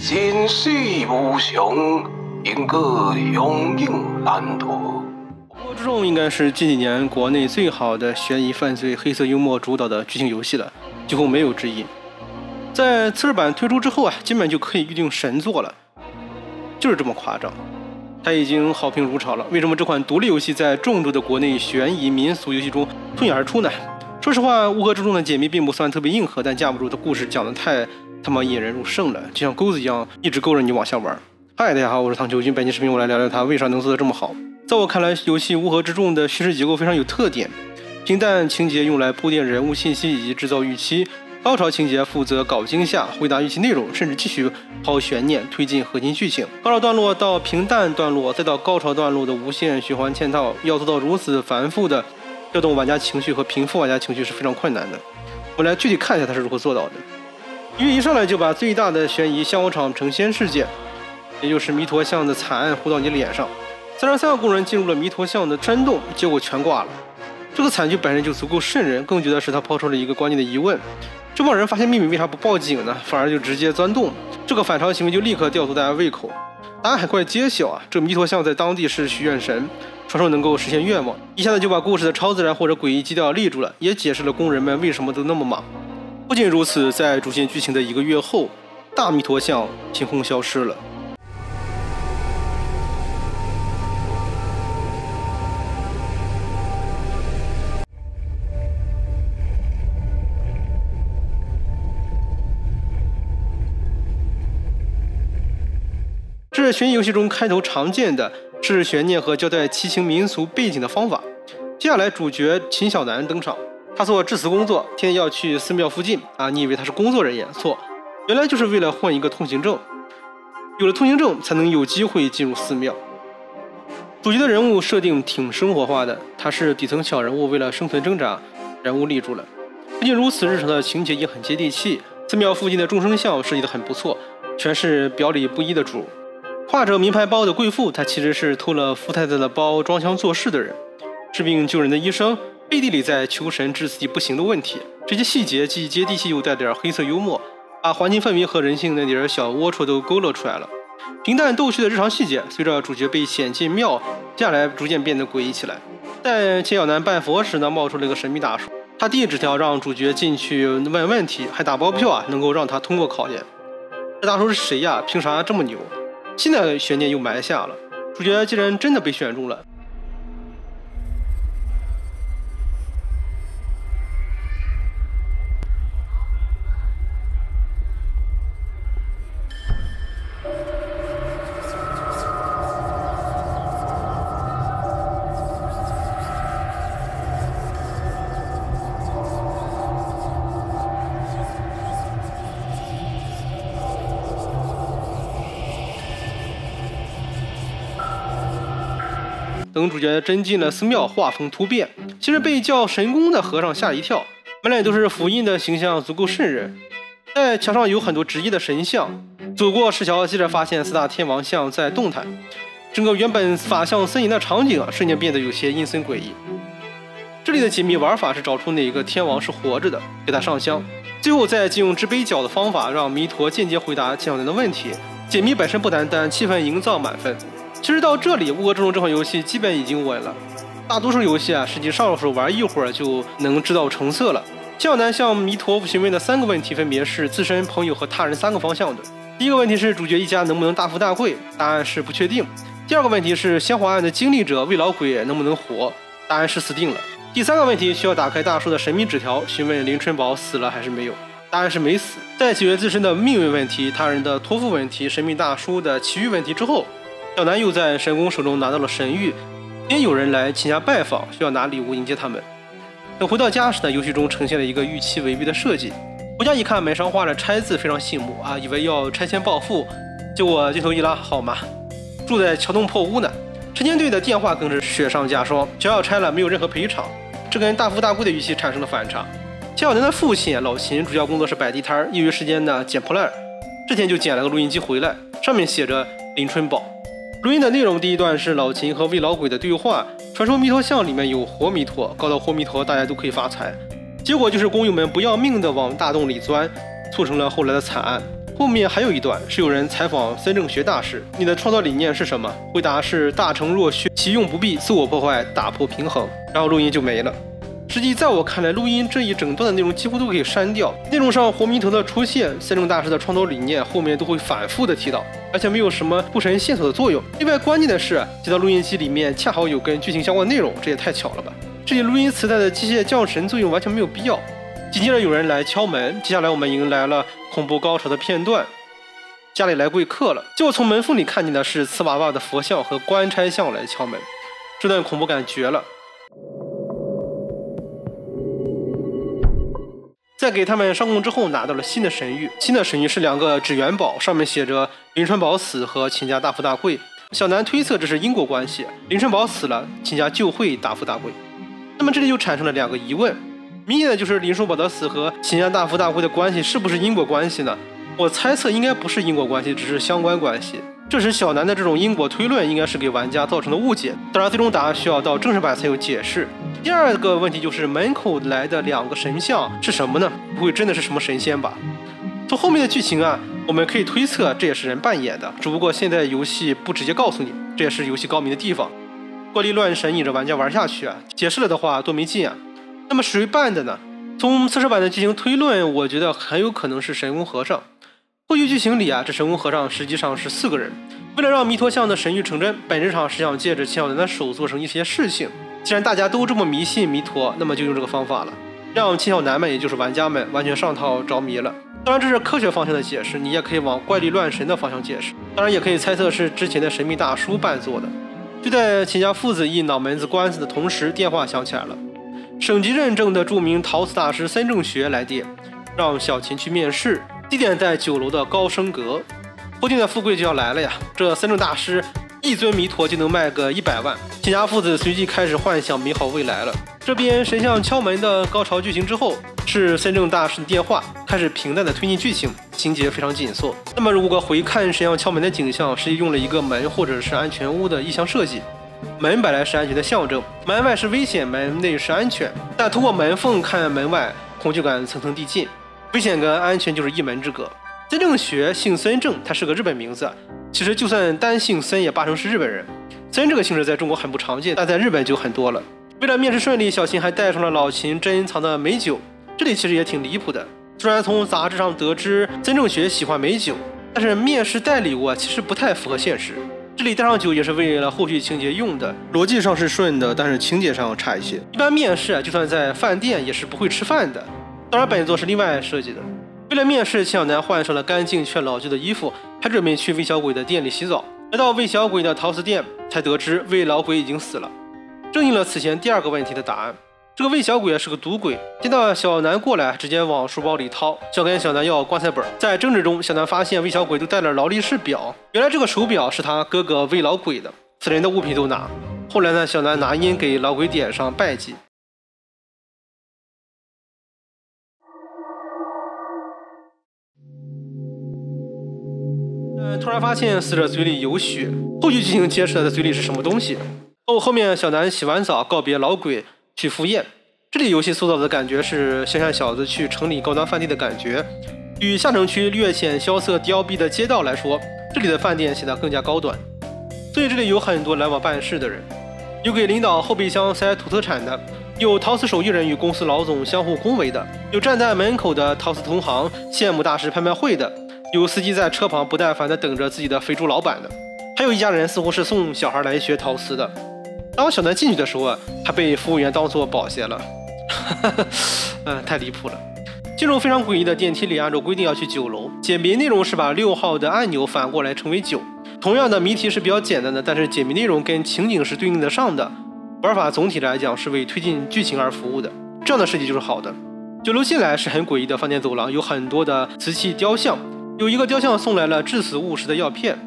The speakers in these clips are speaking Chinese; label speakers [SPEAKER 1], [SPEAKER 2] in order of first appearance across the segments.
[SPEAKER 1] 前世无常，因果永永难脱。
[SPEAKER 2] 《乌合之众》应该是近几年国内最好的悬疑犯罪黑色幽默主导的剧情游戏了，几乎没有之一。在次日版推出之后啊，基本就可以预定神作了，就是这么夸张。它已经好评如潮了，为什么这款独立游戏在众多的国内悬疑民俗游戏中脱颖而出呢？说实话，《乌合之众》的解谜并不算特别硬核，但架不住它故事讲得太他妈引人入胜了，就像钩子一样，一直勾着你往下玩。嗨，大家好，我是唐球君，本期视频我来聊聊它为啥能做得这么好。在我看来，游戏《乌合之众》的叙事结构非常有特点，平淡情节用来铺垫人物信息以及制造预期，高潮情节负责搞惊吓、回答预期内容，甚至继续抛悬念、推进核心剧情。高潮段落到平淡段落，再到高潮段落的无限循环嵌套，要做到如此繁复的调动玩家情绪和平复玩家情绪是非常困难的。我来具体看一下它是如何做到的。因为一上来就把最大的悬疑香火场成仙事件，也就是弥陀像的惨案糊到你脸上。33个工人进入了弥陀像的山洞，结果全挂了。这个惨剧本身就足够瘆人，更觉得是他抛出了一个关键的疑问：这帮人发现秘密为啥不报警呢？反而就直接钻洞，这个反常行为就立刻吊足大家胃口。答案很快揭晓啊！这弥陀像在当地是许愿神，传说能够实现愿望，一下子就把故事的超自然或者诡异基调立住了，也解释了工人们为什么都那么忙。不仅如此，在主线剧情的1个月后，大弥陀像凭空消失了。这是悬疑游戏中开头常见的是悬念和交代奇情民俗背景的方法。接下来，主角秦小南登场。他做致辞工作，天天要去寺庙附近啊！你以为他是工作人员？错，原来就是为了换一个通行证。有了通行证，才能有机会进入寺庙。主角的人物设定挺生活化的，他是底层小人物，为了生存挣扎，人物立住了。不仅如此，日常的情节也很接地气。寺庙附近的众生像设计得很不错，全是表里不一的主。挎着名牌包的贵妇，她其实是偷了富太太的包装腔作势的人。治病救人的医生，背地里在求神治自己不行的问题。这些细节既接地气又带点黑色幽默，把环境氛围和人性那点小龌龊都勾勒出来了。平淡逗趣的日常细节，随着主角被险进庙，接下来逐渐变得诡异起来。在秦小南拜佛时呢，冒出了一个神秘大叔，他递纸条让主角进去问问题，还打包票啊，能够让他通过考验。这大叔是谁呀？凭啥这么牛？新的悬念又埋下了，主角竟然真的被选中了。等主角真进了寺庙，画风突变，其实被叫神功的和尚吓一跳，满脸都是符印的形象，足够瘆人。在墙上有很多职业的神像，走过石桥，接着发现4大天王像在动弹，整个原本法相森严的场景瞬间变得有些阴森诡异。这里的解谜玩法是找出哪个天王是活着的，给他上香，最后再借用制杯角的方法让弥陀间接回答秦小南的问题。解谜本身不难，但气氛营造满分。其实到这里，《乌合之众》这款游戏基本已经稳了。大多数游戏啊，实际上手玩一会儿就能知道成色了。秦小南向弥陀询问的3个问题，分别是自身、朋友和他人3个方向的。第一个问题是主角一家能不能大富大贵，答案是不确定。第二个问题是香火案的经历者魏老鬼能不能活，答案是死定了。第3个问题需要打开大叔的神秘纸条，询问林春宝死了还是没有，答案是没死。在解决自身的命运问题、他人的托付问题、神秘大叔的奇遇问题之后，小南又在神功手中拿到了神谕，今天有人来秦家拜访，需要拿礼物迎接他们。等回到家时呢，游戏中呈现了一个预期违背的设计。回家一看，门上画着拆字，非常醒目啊，以为要拆迁暴富，结果镜头一拉，好嘛，住在桥洞破屋呢。拆迁队的电话更是雪上加霜，桥要拆了，没有任何赔偿，这跟大富大贵的预期产生了反差。秦小南的父亲老秦主要工作是摆地摊，业余时间呢捡破烂，之前就捡了个录音机回来，上面写着林春宝。录音的内容第一段是老秦和魏老鬼的对话，传说弥陀像里面有活弥陀，搞到活弥陀大家都可以发财。结果就是工友们不要命的往大洞里钻，促成了后来的惨案。后面还有一段是有人采访孙正学大师，你的创造理念是什么？回答是大成若虚，其用不必，自我破坏，打破平衡。然后录音就没了。实际在我看来，录音这一整段的内容几乎都可以删掉。内容上活谜头的出现，孙正大师的创作理念后面都会反复的提到，而且没有什么布神线索的作用。另外关键的是，接到录音机里面恰好有跟剧情相关的内容，这也太巧了吧！这里录音磁带的机械降神作用完全没有必要。紧接着有人来敲门，接下来我们迎来了恐怖高潮的片段。家里来贵客了，结果从门缝里看见的是瓷娃娃的佛像和官差像来敲门，这段恐怖感绝了。在给他们上供之后，拿到了新的神谕。新的神谕是2个纸元宝，上面写着林川宝死和秦家大富大贵。小南推测这是因果关系，林川宝死了，秦家就会大富大贵。那么这里就产生了2个疑问，明显的就是林叔宝的死和秦家大富大贵的关系是不是因果关系呢？我猜测应该不是因果关系，只是相关关系。这时小南的这种因果推论应该是给玩家造成的误解，当然最终答案需要到正式版才有解释。第2个问题就是门口来的2个神像是什么呢？不会真的是什么神仙吧？从后面的剧情啊，我们可以推测这也是人扮演的，只不过现在游戏不直接告诉你，这也是游戏高明的地方。怪力乱神引着玩家玩下去啊，解释了的话多没劲啊。那么谁扮的呢？从测试版的剧情推论，我觉得很有可能是神功和尚。后续剧情里啊，这神功和尚实际上是4个人。为了让弥陀像的神谕成真，本质上是想借着秦小南的手做成一些事情。既然大家都这么迷信弥陀，那么就用这个方法了，让秦小南们也就是玩家们完全上套着迷了。当然这是科学方向的解释，你也可以往怪力乱神的方向解释，当然也可以猜测是之前的神秘大叔扮做的。就在秦家父子一脑门子官司的同时，电话响起来了，省级认证的著名陶瓷大师孙正学来电，让小秦去面试，地点在9楼的高升阁。后天的富贵就要来了呀，这孙正大师一尊弥陀就能卖个100万。秦家父子随即开始幻想美好未来了。这边神像敲门的高潮剧情之后，是孙正大师的电话，开始平淡的推进剧情，情节非常紧凑。那么如果回看神像敲门的景象，实际用了一个门或者是安全屋的意象设计。门本来是安全的象征，门外是危险，门内是安全，但通过门缝看门外，恐惧感层层递进，危险跟安全就是一门之隔。孙正学姓孙正，他是个日本名字，其实就算单姓孙也八成是日本人。孙这个姓氏在中国很不常见，但在日本就很多了。为了面试顺利，小秦还带上了老秦珍藏的美酒，这里其实也挺离谱的。虽然从杂志上得知孙正学喜欢美酒，但是面试带礼物其实不太符合现实。这里带上酒也是为了后续情节用的，逻辑上是顺的，但是情节上差一些。一般面试就算在饭店也是不会吃饭的，当然本作是另外设计的。为了面试，秦小南换上了干净却老旧的衣服，还准备去魏小鬼的店里洗澡。来到魏小鬼的陶瓷店，才得知魏老鬼已经死了，正应了此前第2个问题的答案。这个魏小鬼是个赌鬼，见到小南过来，直接往书包里掏，想跟小南要棺材本。在争执中，小南发现魏小鬼都带了劳力士表，原来这个手表是他哥哥魏老鬼的，此人的物品都拿。后来呢，小南拿烟给老鬼点上拜祭。突然发现死者嘴里有血，后续剧情揭示他的嘴里是什么东西。后面小南洗完澡告别老鬼去赴宴，这里游戏塑造的感觉是乡下小子去城里高端饭店的感觉。与下城区略显萧瑟凋敝的街道来说，这里的饭店显得更加高端。所以这里有很多来往办事的人，有给领导后备箱塞土特产的，有陶瓷手艺人与公司老总相互恭维的，有站在门口的陶瓷同行羡慕大师拍卖会的，有司机在车旁不耐烦地等着自己的肥猪老板的，还有一家人似乎是送小孩来学陶瓷的。当小南进去的时候还被服务员当作保洁了，太离谱了。进入非常诡异的电梯里，按照规定要去9楼，解谜内容是把6号的按钮反过来成为9。同样的谜题是比较简单的，但是解谜内容跟情景是对应得上的，玩法总体来讲是为推进剧情而服务的，这样的设计就是好的。9楼进来是很诡异的饭店走廊，有很多的瓷器雕像，有一个雕像送来了致死误食的药片，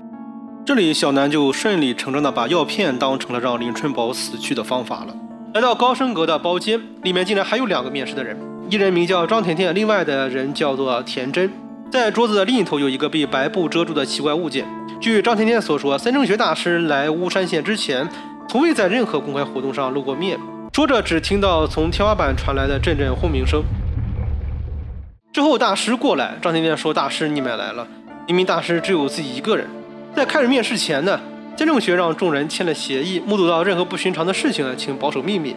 [SPEAKER 2] 这里小南就顺理成章的把药片当成了让林春宝死去的方法了。来到高升阁的包间，里面竟然还有2个面试的人，一人名叫张甜甜，另外的人叫做田真。在桌子的另一头有一个被白布遮住的奇怪物件。据张甜甜所说，孙正学大师来巫山县之前，从未在任何公开活动上露过面。说着，只听到从天花板传来的阵阵轰鸣声。之后大师过来，张甜甜说：“大师，你们来了。”一名大师只有自己一个人。在开始面试前呢，监正学让众人签了协议，目睹到任何不寻常的事情呢，请保守秘密。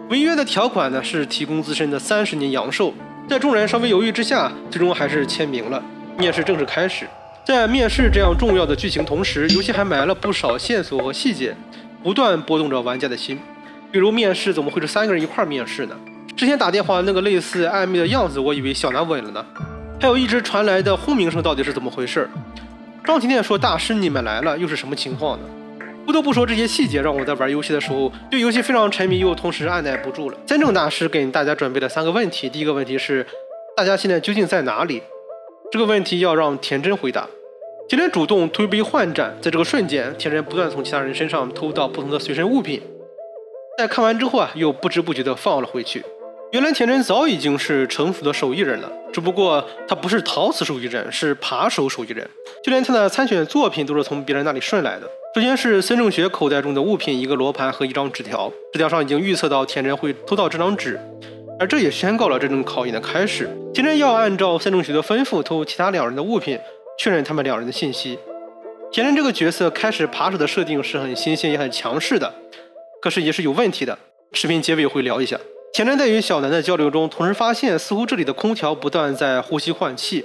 [SPEAKER 2] 违约的条款呢是提供自身的30年阳寿。在众人稍微犹豫之下，最终还是签名了。面试正式开始。在面试这样重要的剧情同时，游戏还埋了不少线索和细节，不断拨动着玩家的心。比如面试怎么会是3个人一块面试呢？之前打电话那个类似暧昧的样子，我以为小南稳了呢。还有一直传来的轰鸣声到底是怎么回事？张甜甜说大师你们来了，又是什么情况呢？不得不说，这些细节让我在玩游戏的时候对游戏非常沉迷，又同时按耐不住了。监正大师给大家准备了3个问题。第一个问题是大家现在究竟在哪里？这个问题要让田真回答。田真主动推杯换盏，在这个瞬间，田真不断从其他人身上偷到不同的随身物品，在看完之后又不知不觉地放了回去。原来田真早已经是成熟的手艺人了，只不过他不是陶瓷手艺人，是扒手手艺人。就连他的参选作品都是从别人那里顺来的。首先是孙正学口袋中的物品，一个罗盘和一张纸条，纸条上已经预测到田真会偷到这张纸，而这也宣告了这种考验的开始。田真要按照孙正学的吩咐偷其他2人的物品，确认他们2人的信息。田真这个角色开始扒手的设定是很新鲜也很强势的，可是也是有问题的。视频结尾会聊一下。田真在与小南的交流中，同时发现似乎这里的空调不断在呼吸换气。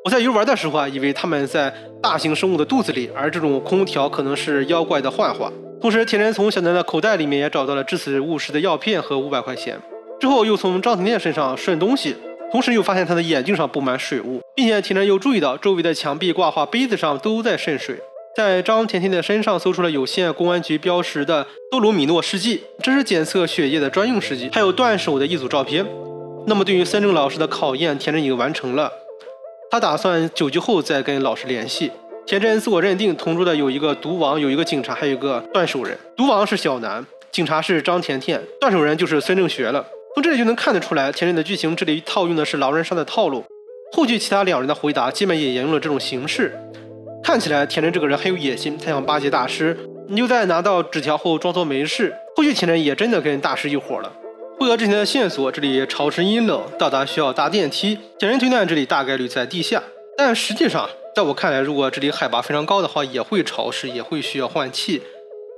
[SPEAKER 2] 我在游玩的时候以为他们在大型生物的肚子里，而这种空调可能是妖怪的幻化。同时田真从小南的口袋里面也找到了致死误食的药片和500块钱，之后又从张甜甜身上顺东西，同时又发现他的眼镜上布满水雾，并且田真又注意到周围的墙壁、挂画、杯子上都在渗水。在张甜甜的身上搜出了有县公安局标识的多鲁米诺试剂，这是检测血液的专用试剂，还有断手的一组照片。那么对于孙正老师的考验，田真已经完成了。他打算9局后再跟老师联系。田真自我认定同桌的有一个毒王，有一个警察，还有一个断手人。毒王是小南，警察是张甜甜，断手人就是孙正学了。从这里就能看得出来，田真的剧情这里套用的是狼人杀的套路。后续其他2人的回答基本也沿用了这种形式。看起来田真这个人很有野心，他想巴结大师。又在拿到纸条后装作没事，后续田真也真的跟大师一伙了。汇合之前的线索，这里潮湿阴冷，到达需要搭电梯。田真推断这里大概率在地下，但实际上在我看来，如果这里海拔非常高的话，也会潮湿，也会需要换气。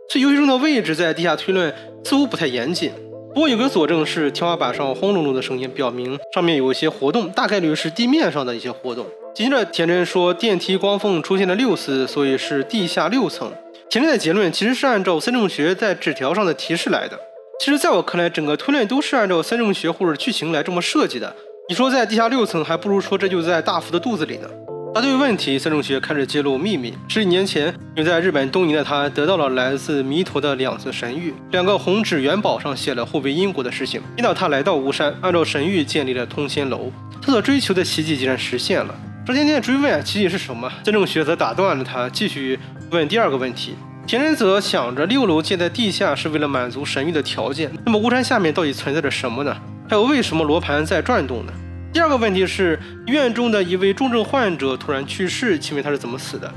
[SPEAKER 2] 所以游戏中的位置在地下推论似乎不太严谨。不过有个佐证是天花板上轰隆隆的声音，表明上面有一些活动，大概率是地面上的一些活动。紧接着田真说电梯光缝出现了6次，所以是地下6层。田真的结论其实是按照孙正学在纸条上的提示来的。其实在我看来，整个推论都是按照孙正学或者剧情来这么设计的。你说在地下6层，还不如说这就在大福的肚子里呢。答对问题，孙正学开始揭露秘密。11年前，远在日本东瀛的他得到了来自弥陀的2次神谕，2个红纸元宝上写了互为因果的事情，引导他来到巫山，按照神谕建立了通仙楼。他所追求的奇迹竟然实现了。张甜甜追问奇迹是什么，孙正学则打断了他，继续问第2个问题。田真则想着6楼建在地下是为了满足神谕的条件，那么巫山下面到底存在着什么呢？还有为什么罗盘在转动呢？第2个问题是医院中的一位重症患者突然去世，请问他是怎么死的？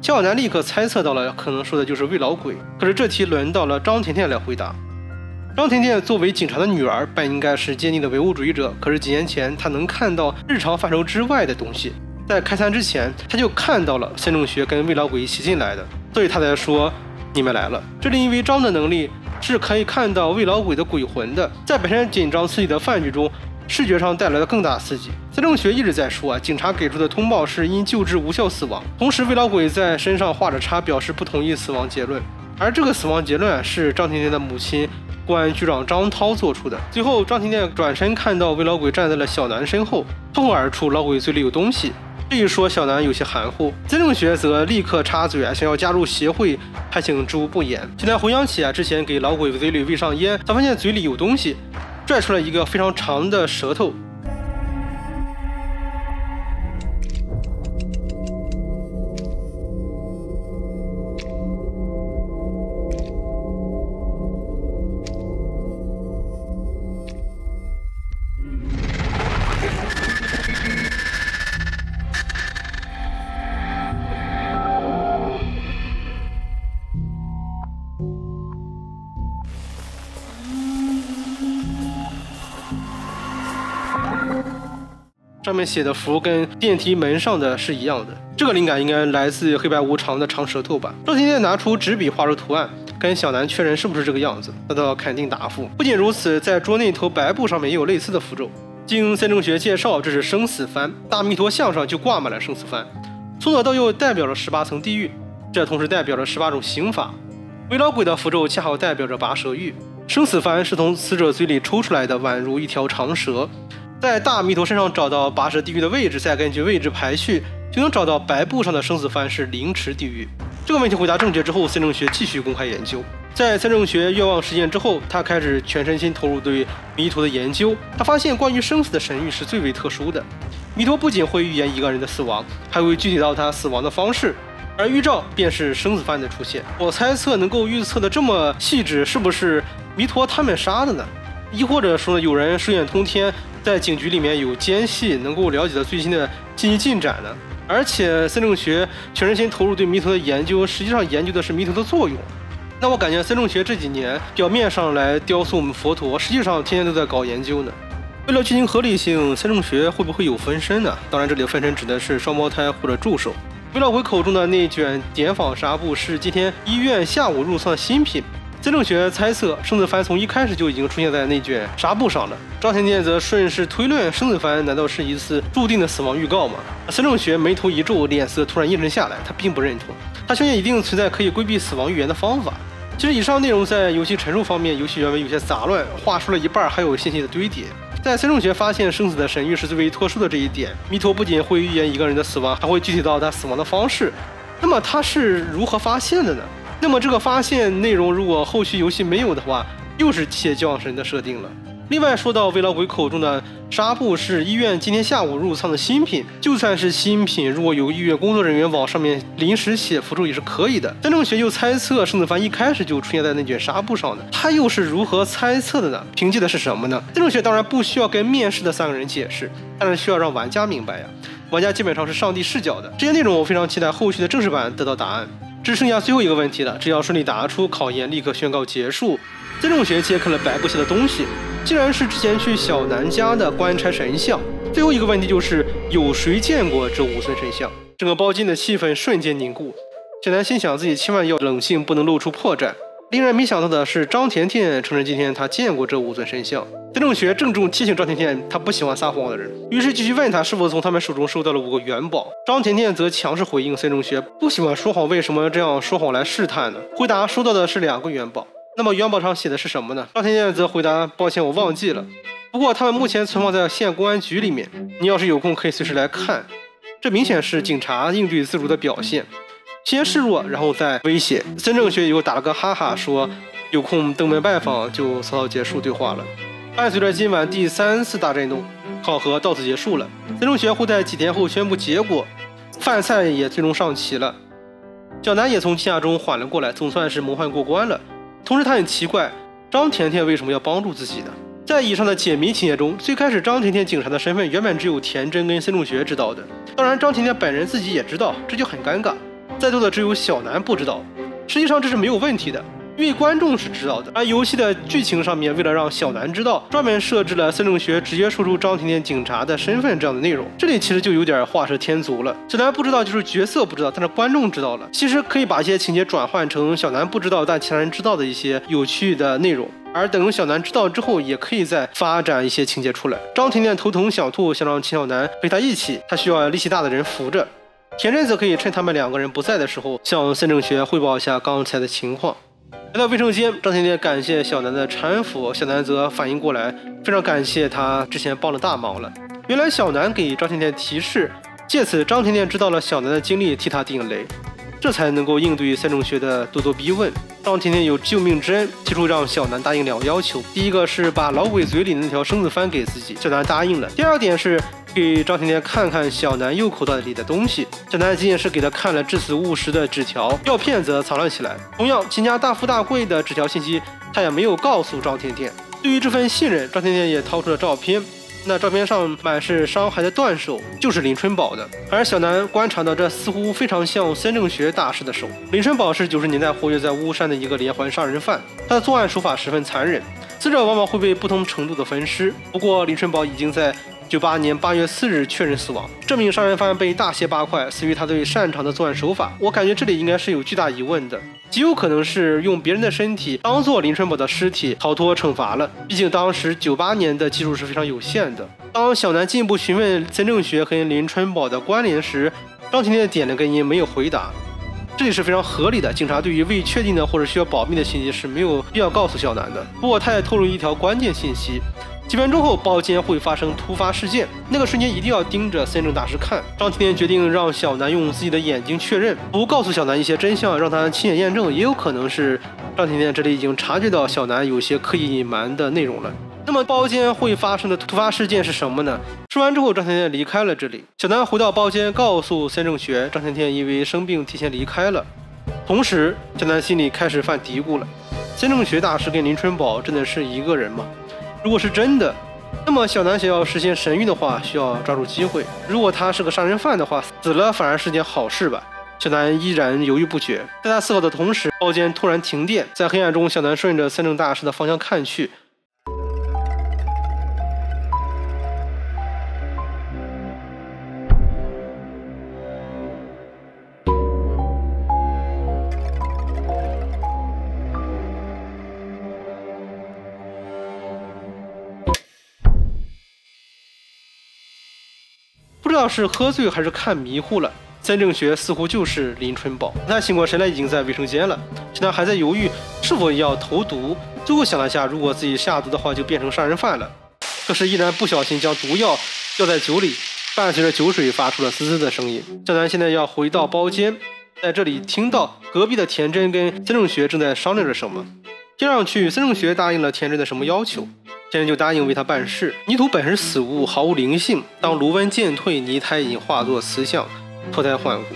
[SPEAKER 2] 小南立刻猜测到了，可能说的就是魏老鬼。可是这题轮到了张甜甜来回答。张甜甜作为警察的女儿，本应该是坚定的唯物主义者，可是几年前她能看到日常范畴之外的东西。在开餐之前，她就看到了孙正学跟魏老鬼一起进来的，所以她才说你们来了。这里因为张的能力是可以看到魏老鬼的鬼魂的，在本身紧张刺激的饭局中，视觉上带来了更大刺激。孙正学一直在说警察给出的通报是因救治无效死亡，同时魏老鬼在身上画着叉，表示不同意死亡结论。而这个死亡结论是张甜甜的母亲公安局长张涛做出的。最后张甜甜转身看到魏老鬼站在了小南身后，脱口而出老鬼嘴里有东西。这一说小南有些含糊，孙正学则立刻插嘴想要加入协会，还请知无不言。小南回想起之前给老鬼嘴里喂上烟，才发现嘴里有东西，拽出来一个非常长的舌头。上面写的符跟电梯门上的是一样的。这个灵感应该来自黑白无常的长舌头吧。赵天天拿出纸笔画出图案，跟小南确认是不是这个样子，得到肯定答复。不仅如此，在桌那头白布上面也有类似的符咒。经孙正学介绍，这是生死幡，大弥陀像上就挂满了生死幡，从左到右代表了18层地狱，这同时代表了18种刑法。围老鬼的符咒恰好代表着拔舌狱，生死幡是从死者嘴里抽出来的，宛如一条长蛇。在大弥陀身上找到拔舌地狱的位置，再根据位置排序，就能找到白布上的生死幡是凌迟地狱。这个问题回答正确之后，孙正学继续公开研究。在孙正学愿望实践之后，他开始全身心投入对弥陀的研究。他发现关于生死的神谕是最为特殊的，弥陀不仅会预言一个人的死亡，还会具体到他死亡的方式，而预兆便是生死幡的出现。我猜测能够预测的这么细致，是不是弥陀他们杀的呢？亦或者说有人手眼通天，在警局里面有奸细，能够了解到最新的经济进展呢？而且孙正学全身心投入对弥陀的研究，实际上研究的是弥陀的作用。那我感觉孙正学这几年表面上来雕塑我们佛陀，实际上天天都在搞研究呢。为了剧情合理性，孙正学会不会有分身呢？当然，这里的分身指的是双胞胎或者助手。为老鬼口中的那卷点仿纱布是今天医院下午入仓的新品。孙正学猜测，生死幡从一开始就已经出现在那卷纱布上了。张天健则顺势推论，生死幡难道是一次注定的死亡预告吗？孙正学眉头一皱，脸色突然阴沉下来。他并不认同，他相信一定存在可以规避死亡预言的方法。其实以上内容在游戏陈述方面，游戏原文有些杂乱，话说了一半还有信息的堆叠。在孙正学发现生死的神谕是最为特殊的这一点，弥陀不仅会预言一个人的死亡，还会具体到他死亡的方式。那么他是如何发现的呢？那么这个发现内容如果后续游戏没有的话，又是机械降神的设定了。另外说到为老鬼口中的纱布是医院今天下午入仓的新品，就算是新品，如果有医院工作人员往上面临时写符咒也是可以的。孙正学又猜测生死幡一开始就出现在那卷纱布上的，他又是如何猜测的呢？凭借的是什么呢？孙正学当然不需要跟面试的3个人解释，但是需要让玩家明白呀。玩家基本上是上帝视角的，这些内容我非常期待后续的正式版得到答案。只剩下最后一个问题了，只要顺利答出考验，立刻宣告结束。孙正学揭开了白布下的东西，竟然是之前去小南家的官差神像。最后一个问题就是，有谁见过这5尊神像？整个包间的气氛瞬间凝固。小南心想自己千万要冷静，不能露出破绽。令人没想到的是，张甜甜承认今天他见过这5尊神像。孙正学郑重提醒张甜甜，他不喜欢撒谎的人，于是继续问他是否从他们手中收到了5个元宝。张甜甜则强势回应孙正学不喜欢说谎，为什么这样说谎来试探呢？回答收到的是2个元宝。那么元宝上写的是什么呢？张甜甜则回答抱歉，我忘记了，不过他们目前存放在县公安局里面，你要是有空可以随时来看。这明显是警察应对自如的表现，先示弱然后再威胁。孙正学又打了个哈哈，说有空登门拜访，就草草结束对话了。伴随着今晚第3次大震动，考核到此结束了。孙正学会在几天后宣布结果，饭菜也最终上齐了。小南也从惊讶中缓了过来，总算是蒙混过关了。同时他很奇怪，张甜甜为什么要帮助自己呢？在以上的解谜情节中，最开始张甜甜警察的身份原本只有田真跟孙正学知道的，当然张甜甜本人自己也知道，这就很尴尬。在座的只有小南不知道，实际上这是没有问题的，因为观众是知道的。而游戏的剧情上面，为了让小南知道，专门设置了孙正学直接说出张甜甜警察的身份这样的内容，这里其实就有点画蛇添足了。小南不知道就是角色不知道，但是观众知道了。其实可以把一些情节转换成小南不知道但其他人知道的一些有趣的内容，而等小南知道之后，也可以再发展一些情节出来。张甜甜头疼想吐，想让秦小南陪他一起，他需要力气大的人扶着。田真则可以趁他们2个人不在的时候，向孙正学汇报一下刚才的情况。来到卫生间，张甜甜感谢小南的搀扶，小南则反应过来，非常感谢他之前帮了大忙了。原来小南给张甜甜提示，借此张甜甜知道了小南的经历，替他定雷，这才能够应对孙正学的咄咄逼问。张甜甜有救命之恩，提出让小南答应2个要求，第一个是把老鬼嘴里的那条生死幡给自己，小南答应了。第2点是给张甜甜看看小南右口袋里的东西，小南仅仅是给他看了至死务实的纸条，药片则藏了起来。同样，秦家大富大贵的纸条信息，他也没有告诉张甜甜。对于这份信任，张甜甜也掏出了照片，那照片上满是伤害的断手，就是林春宝的。而小南观察到，这似乎非常像孙正学大师的手。林春宝是90年代活跃在巫山的一个连环杀人犯，他的作案手法十分残忍，死者往往会被不同程度的分尸。不过林春宝已经在98年8月4日确认死亡，这名杀人犯被大卸8块，死于他对擅长的作案手法。我感觉这里应该是有巨大疑问的，极有可能是用别人的身体当做林春宝的尸体逃脱惩罚了。毕竟当时98年的技术是非常有限的。当小南进一步询问孙正学和林春宝的关联时，张甜甜点了根烟没有回答。这里是非常合理的，警察对于未确定的或者需要保密的信息是没有必要告诉小南的。不过他也透露一条关键信息：几分钟后包间会发生突发事件，那个瞬间一定要盯着森正大师看。张甜甜决定让小南用自己的眼睛确认，不告诉小南一些真相，让他亲眼验证。也有可能是张甜甜这里已经察觉到小南有些刻意隐瞒的内容了。那么包间会发生的突发事件是什么呢？说完之后，张甜甜离开了这里。小南回到包间，告诉孙正学，张甜甜因为生病提前离开了。同时，小南心里开始犯嘀咕了：孙正学大师跟林春宝真的是一个人吗？如果是真的，那么小南想要实现神谕的话，需要抓住机会。如果他是个杀人犯的话，死了反而是件好事吧。小南依然犹豫不决。在他思考的同时，包间突然停电，在黑暗中，小南顺着孙正大师的方向看去。不知道是喝醉还是看迷糊了，孙正学似乎就是林春宝。他醒过神来，已经在卫生间了。现在还在犹豫是否要投毒，最后想了下，如果自己下毒的话，就变成杀人犯了。可是依然不小心将毒药倒在酒里，伴随着酒水发出了嘶嘶的声音。小南现在要回到包间，在这里听到隔壁的田真跟孙正学正在商量着什么。听上去孙正学答应了田真的什么要求，田真就答应为他办事。泥土本是死物，毫无灵性，当炉温渐退，泥胎已化作瓷像，脱胎换骨。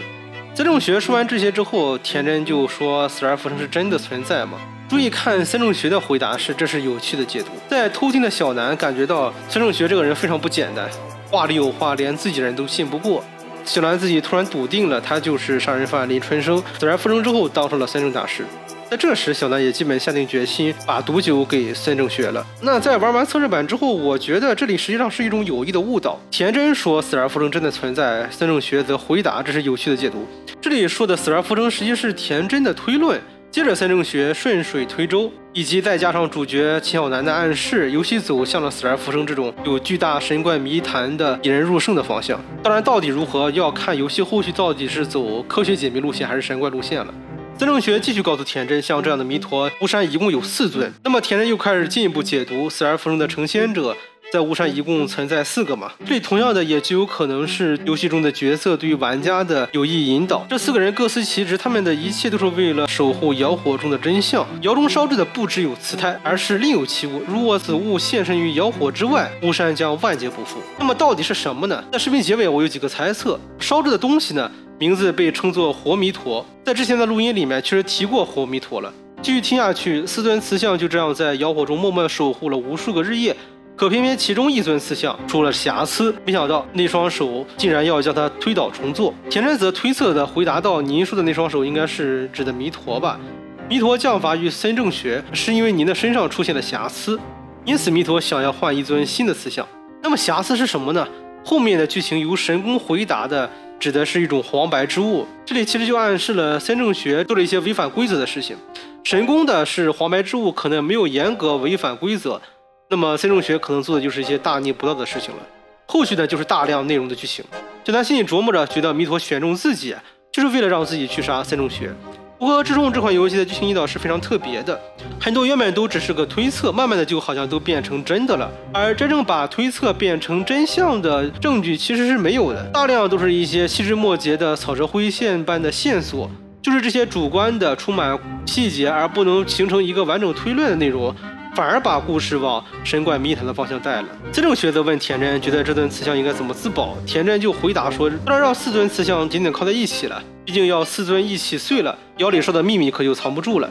[SPEAKER 2] 孙正学说完这些之后，田真就说死而复生是真的存在吗？注意看孙正学的回答是，这是有趣的解读。在偷听的小南感觉到孙正学这个人非常不简单，话里有话，连自己人都信不过。小南自己突然笃定了，他就是杀人犯林春生，死而复生之后当上了孙正大师。在这时，小南也基本下定决心把毒酒给孙正学了。那在玩完测试版之后，我觉得这里实际上是一种有意的误导。田真说死而复生真的存在，孙正学则回答这是有趣的解读。这里说的死而复生实际是田真的推论，接着孙正学顺水推舟，以及再加上主角秦小南的暗示，游戏走向了死而复生这种有巨大神怪谜团的引人入胜的方向。当然，到底如何要看游戏后续到底是走科学解谜路线还是神怪路线了。孙正学继续告诉田真，像这样的弥陀，巫山一共有4尊。那么田真又开始进一步解读，死而复生的成仙者在巫山一共存在4个嘛？这里同样的也就有可能是游戏中的角色对于玩家的有意引导。这4个人各司其职，他们的一切都是为了守护窑火中的真相。窑中烧制的不只有瓷胎，而是另有其物。如果此物现身于窑火之外，巫山将万劫不复。那么到底是什么呢？在视频结尾我有几个猜测。烧制的东西呢，名字被称作活弥陀，在之前的录音里面确实提过活弥陀了。继续听下去，4尊瓷像就这样在窑火中默默守护了无数个日夜。可偏偏其中一尊瓷像出了瑕疵，没想到那双手竟然要将它推倒重做。田真则推测的回答道：“您说的那双手应该是指的弥陀吧？弥陀降罚于孙正学，是因为您的身上出现了瑕疵，因此弥陀想要换一尊新的瓷像。那么瑕疵是什么呢？后面的剧情由神宫回答的，指的是一种黄白之物。这里其实就暗示了孙正学做了一些违反规则的事情。神宫的是黄白之物，可能没有严格违反规则。”那么孙正学可能做的就是一些大逆不道的事情了。后续呢就是大量内容的剧情。小南心里琢磨着，觉得弥陀选中自己就是为了让自己去杀孙正学。不过之中这款游戏的剧情引导是非常特别的，很多原本都只是个推测，慢慢的就好像都变成真的了。而真正把推测变成真相的证据其实是没有的，大量都是一些细枝末节的草蛇灰线般的线索，就是这些主观的充满细节而不能形成一个完整推论的内容，反而把故事往神怪谜团的方向带了。孙正学则问田真，觉得这尊瓷像应该怎么自保？田真就回答说，不能让4尊瓷像紧紧靠在一起了，毕竟要4尊一起碎了，窑里烧的秘密可就藏不住了。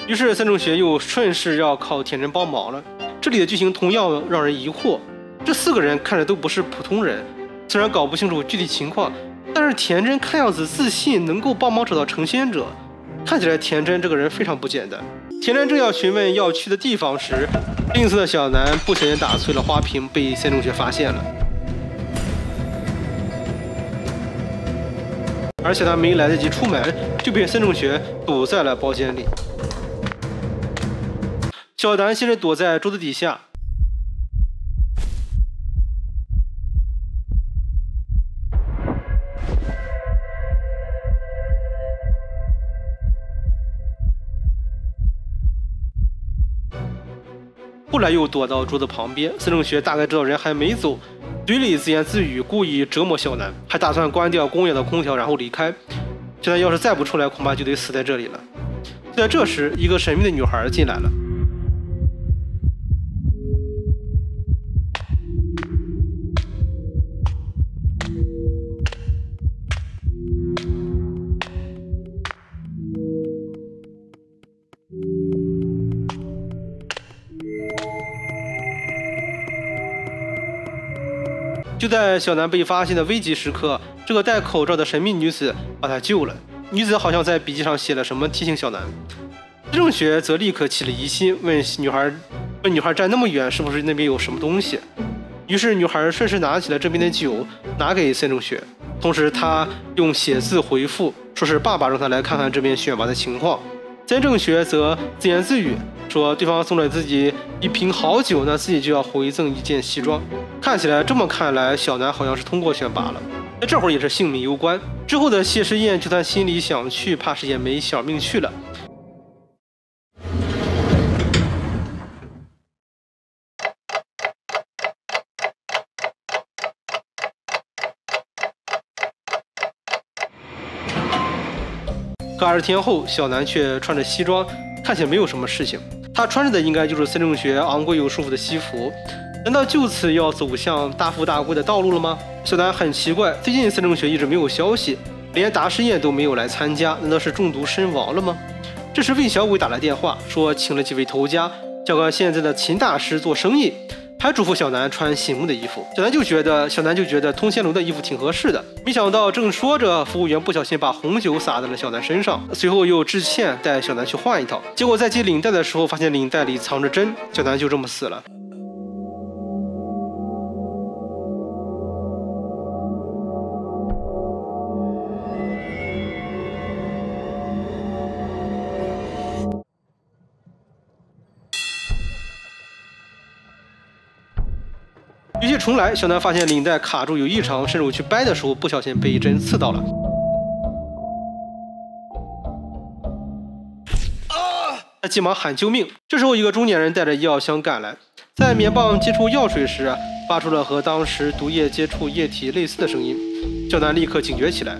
[SPEAKER 2] 于是孙正学又顺势要靠田真帮忙了。这里的剧情同样让人疑惑，这4个人看着都不是普通人，虽然搞不清楚具体情况，但是田真看样子自信能够帮忙找到成仙者，看起来田真这个人非常不简单。田真正要询问要去的地方时，吝啬的小南不小心打碎了花瓶，被孙正学发现了。而小南没来得及出门，就被孙正学堵在了包间里。小南先是躲在桌子底下，后来又躲到桌子旁边。孙正学大概知道人还没走，嘴里自言自语，故意折磨小南，还打算关掉公园的空调然后离开。小南要是再不出来，恐怕就得死在这里了。就在这时，一个神秘的女孩进来了。就在小南被发现的危急时刻，这个戴口罩的神秘女子把他救了。女子好像在笔记上写了什么提醒小南。孙正学则立刻起了疑心，问女孩站那么远，是不是那边有什么东西？于是女孩顺势拿起了这边的酒，拿给孙正学，同时她用写字回复，说是爸爸让他来看看这边选拔的情况。孙正学则自言自语说，对方送了自己一瓶好酒，那自己就要回赠一件西装。这么看来，小南好像是通过选拔了。那这会儿也是性命攸关。之后的谢师宴，就算心里想去，怕是也没小命去了。可20天后，小南却穿着西装，看起来没有什么事情。他穿着的应该就是孙正学昂贵又舒服的西服，难道就此要走向大富大贵的道路了吗？小南很奇怪，最近孙正学一直没有消息，连答试宴都没有来参加，难道是中毒身亡了吗？这时魏小鬼打来电话，说请了几位头家，教官现在的秦大师做生意，还嘱咐小南穿醒目的衣服。小南就觉得通天楼的衣服挺合适的，没想到正说着，服务员不小心把红酒洒在了小南身上，随后又致歉带小南去换一套。结果在系领带的时候，发现领带里藏着针，小南就这么死了。语气重来，小南发现领带卡住有异常，伸手去掰的时候，不小心被一针刺到了。他急忙喊救命。这时候，一个中年人带着医药箱赶来，在棉棒接触药水时，发出了和当时毒液接触液体类似的声音。小南立刻警觉起来。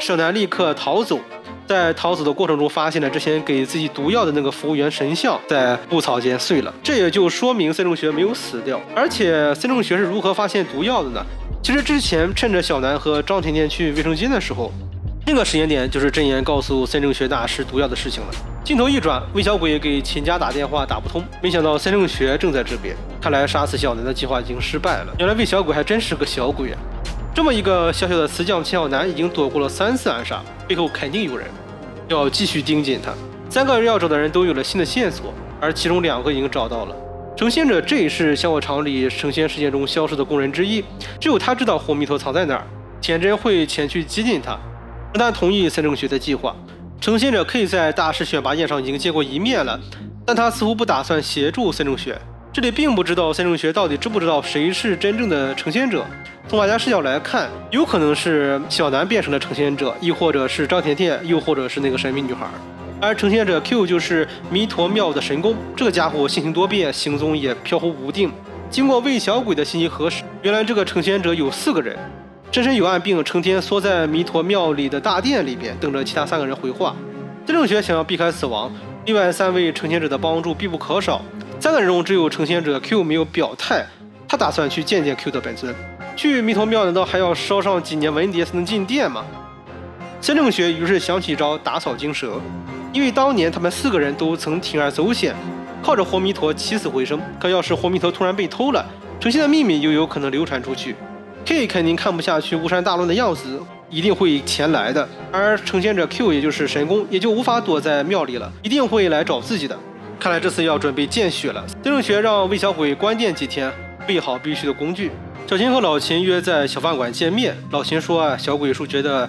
[SPEAKER 2] 小南立刻逃走，在逃走的过程中，发现了之前给自己毒药的那个服务员神像在布草间碎了，这也就说明孙正学没有死掉。而且孙正学是如何发现毒药的呢？其实之前趁着小南和张甜甜去卫生间的时候，那个时间点就是真言告诉孙正学大师毒药的事情了。镜头一转，魏小鬼给秦家打电话打不通，没想到孙正学正在这边，看来杀死小南的计划已经失败了。原来魏小鬼还真是个小鬼啊！这么一个小小的瓷匠秦小南已经躲过了3次暗杀，背后肯定有人，要继续盯紧他。3个人要找的人都有了新的线索，而其中2个已经找到了。成仙者这也是香火厂里成仙事件中消失的工人之一，只有他知道活弥陀藏在哪儿。田真会前去接近他，让他同意孙正学的计划。成仙者可以在大师选拔宴上已经见过一面了，但他似乎不打算协助孙正学。这里并不知道孙正学到底知不知道谁是真正的成仙者。从玩家视角来看，有可能是小南变成了成仙者，亦或者是张甜甜，又或者是那个神秘女孩。而成仙者 Q 就是弥陀庙的神功，这个家伙性情多变，行踪也飘忽无定。经过魏小鬼的信息核实，原来这个成仙者有4个人，真身有暗病，成天缩在弥陀庙里的大殿里边，等着其他3个人回话。孙正学想要避开死亡，另外3位成仙者的帮助必不可少。3个人中只有成仙者 Q 没有表态，他打算去见见 Q 的本尊。去弥陀庙难道还要烧上几年文牒才能进殿吗？孙正学于是想起一招打草惊蛇，因为当年他们4个人都曾铤而走险，靠着活弥陀起死回生。可要是活弥陀突然被偷了，成仙的秘密又有可能流传出去， K 肯定看不下去巫山大乱的样子，一定会前来的。而承先者 Q 也就是神宫，也就无法躲在庙里了，一定会来找自己的。看来这次要准备见血了。孙正学让魏小鬼关店几天，备好必须的工具。小秦和老秦约在小饭馆见面。老秦说小鬼叔觉得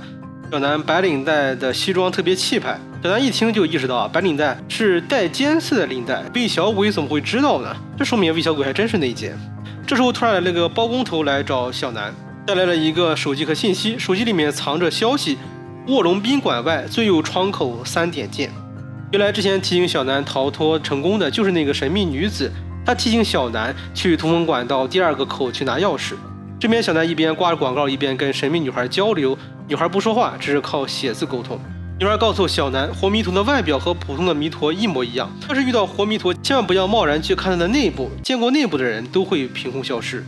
[SPEAKER 2] 小南白领带的西装特别气派。小南一听就意识到白领带是带尖刺的领带，魏小鬼怎么会知道呢？这说明魏小鬼还真是内奸。这时候突然来了个包工头来找小南，带来了一个手机和信息，手机里面藏着消息：卧龙宾馆外最右窗口3点见。原来之前提醒小南逃脱成功的就是那个神秘女子，她提醒小南去通风管道第2个口去拿钥匙。这边小南一边挂着广告，一边跟神秘女孩交流，女孩不说话，只是靠写字沟通。女孩告诉小南，活弥陀的外表和普通的弥陀一模一样，要是遇到活弥陀，千万不要贸然去看它的内部，见过内部的人都会凭空消失。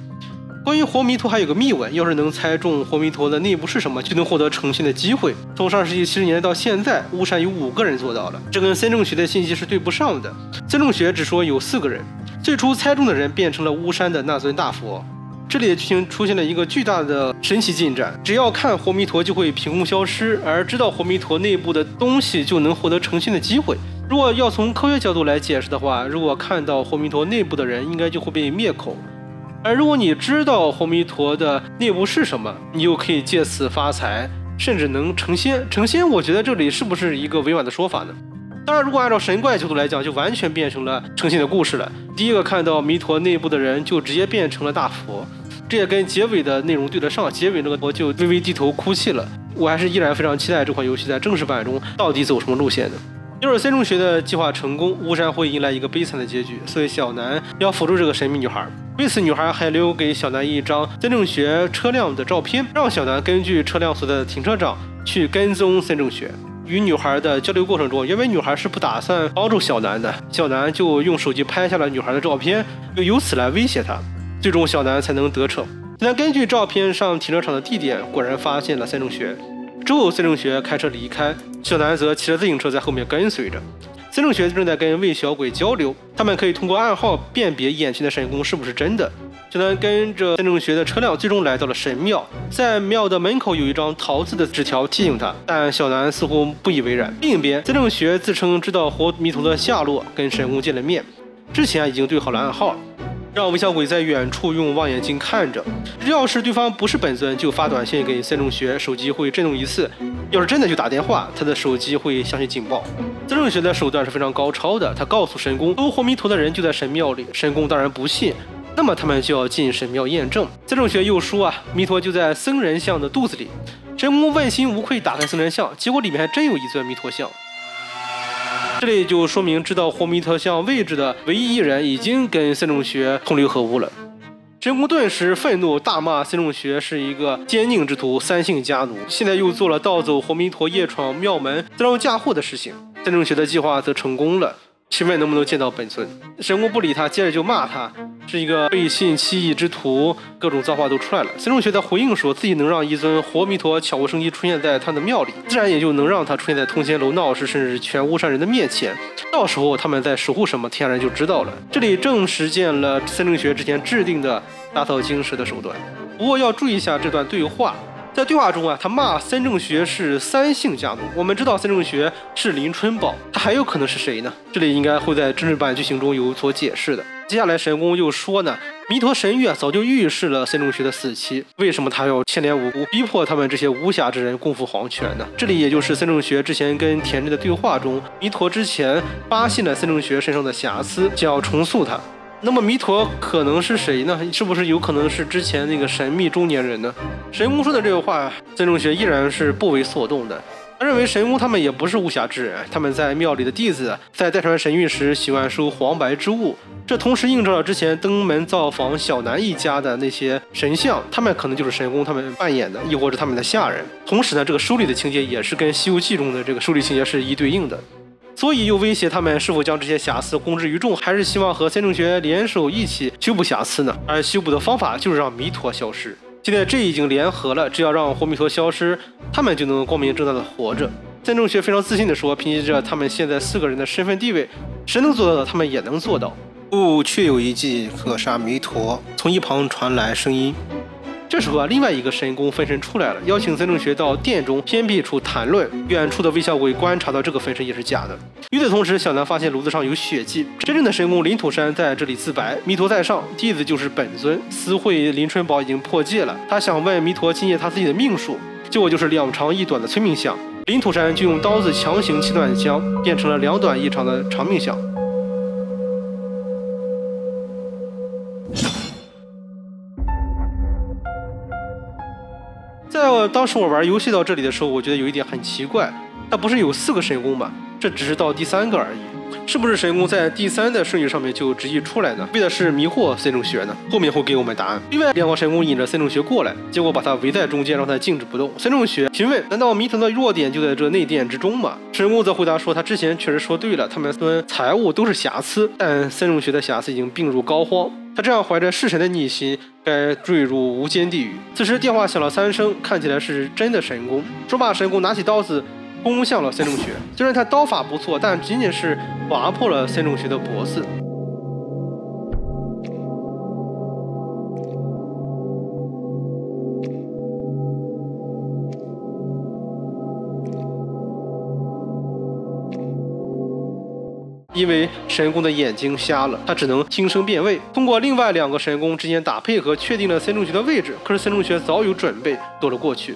[SPEAKER 2] 关于活弥陀还有个秘闻，要是能猜中活弥陀的内部是什么，就能获得成仙的机会。从上世纪70年代到现在，巫山有5个人做到了，这跟孙正学的信息是对不上的。孙正学只说有4个人，最初猜中的人变成了巫山的那尊大佛。这里的剧情出现了一个巨大的神奇进展，只要看活弥陀就会凭空消失，而知道活弥陀内部的东西就能获得成仙的机会。如果要从科学角度来解释的话，如果看到活弥陀内部的人，应该就会被灭口。而如果你知道活弥陀的内部是什么，你又可以借此发财，甚至能成仙。成仙，我觉得这里是不是一个委婉的说法呢？当然，如果按照神怪角度来讲，就完全变成了成仙的故事了。第一个看到弥陀内部的人，就直接变成了大佛，这也跟结尾的内容对得上。结尾那个佛就微微低头哭泣了。我还是依然非常期待这款游戏在正式版中到底走什么路线的。要是孙中学的计划成功，巫山会迎来一个悲惨的结局，所以小南要辅助这个神秘女孩。为此，女孩还留给小南一张孙正学车辆的照片，让小南根据车辆所在的停车场去跟踪孙正学。与女孩的交流过程中，因为女孩是不打算帮助小南的，小南就用手机拍下了女孩的照片，又由此来威胁她，最终小南才能得逞。小南根据照片上停车场的地点，果然发现了孙正学。之后，孙正学开车离开，小南则骑着自行车在后面跟随着。孙正学正在跟魏小鬼交流，他们可以通过暗号辨别眼前的神宫是不是真的。小南跟着孙正学的车辆，最终来到了神庙。在庙的门口有一张陶字的纸条提醒他，但小南似乎不以为然。另一边，孙正学自称知道活弥陀的下落，跟神宫见了面，之前已经对好了暗号，让魏小鬼在远处用望远镜看着。要是对方不是本尊，就发短信给孙正学，手机会震动1次；要是真的就打电话，他的手机会响起警报。孙正学的手段是非常高超的，他告诉神宫，活弥陀的人就在神庙里。神宫当然不信，那么他们就要进神庙验证。孙正学又说弥陀就在僧人像的肚子里。神宫问心无愧打开僧人像，结果里面还真有一尊弥陀像。这里就说明知道活弥陀像位置的唯一一人已经跟孙正学同流合污了。神宫顿时愤怒，大骂孙正学是一个奸佞之徒，3姓家奴，现在又做了盗走活弥陀夜闯庙门自让嫁祸的事情。孙正学的计划则成功了，请问能不能见到本尊？神宫不理他，接着就骂他是一个背信弃义之徒，各种脏话都出来了。孙正学的回应说自己能让一尊活弥陀悄无声息出现在他的庙里，自然也就能让他出现在通仙楼闹市，甚至全巫山人的面前。到时候他们在守护什么，天下人就知道了。这里正实践了孙正学之前制定的打草惊蛇的手段。不过要注意一下这段对话，在对话中他骂孙正学是3姓家奴。我们知道孙正学是林春宝，他还有可能是谁呢？这里应该会在真实版剧情中有所解释的。接下来神宫又说呢，弥陀神域早就预示了孙正学的死期，为什么他要牵连无辜，逼迫他们这些无暇之人共赴黄泉呢？这里也就是孙正学之前跟田震的对话中，弥陀之前发现了孙正学身上的瑕疵，将要重塑他。那么弥陀可能是谁呢？是不是有可能是之前那个神秘中年人呢？神宫说的这个话，孙正学依然是不为所动的。他认为神宫他们也不是无暇之人，他们在庙里的弟子在代传神谕时喜欢收黄白之物，这同时映照了之前登门造访小南一家的那些神像，他们可能就是神宫他们扮演的，亦或者他们的下人。同时呢，这个收礼的情节也是跟《西游记》中的这个收礼情节是一对应的。所以又威胁他们是否将这些瑕疵公之于众，还是希望和孙正学联手一起修补瑕疵呢？而修补的方法就是让弥陀消失。现在这已经联合了，只要让活弥陀消失，他们就能光明正大的活着。孙正学非常自信地说，凭借着他们现在4个人的身份地位，谁能做到的他们也能做到。确有一计可杀弥陀。从一旁传来声音，这时候另外一个神功分身出来了，邀请孙正学到殿中偏僻处谈论。远处的魏小鬼观察到这个分身也是假的。与此同时，小南发现炉子上有血迹，真正的神功领土山在这里自白，弥陀在上，弟子就是本尊。私会林春宝已经破戒了，他想问弥陀今夜他自己的命数，结果就是2长1短的催命相。领土山就用刀子强行切断香，变成了2短1长的长命相。在当时我玩游戏到这里的时候，我觉得有一点很奇怪，它不是有4个神功吗？这只是到第3个而已，是不是神功在第3的顺序上面就直译出来呢？为的是迷惑孙正学呢？后面会给我们答案。另外2个神功引着孙正学过来，结果把他围在中间，让他静止不动。孙正学询问：难道弥陀的弱点就在这内殿之中吗？神功则回答说，他之前确实说对了，他们孙财物都是瑕疵，但孙正学的瑕疵已经病入膏肓。他这样怀着弑神的逆心，该坠入无间地狱。此时电话响了3声，看起来是真的神功。说罢，神功拿起刀子攻向了孙正学。虽然他刀法不错，但仅仅是划破了孙正学的脖子。因为神功的眼睛瞎了，他只能听声辨位。通过另外2个神功之间打配合，确定了孙正学的位置。可是孙正学早有准备，躲了过去，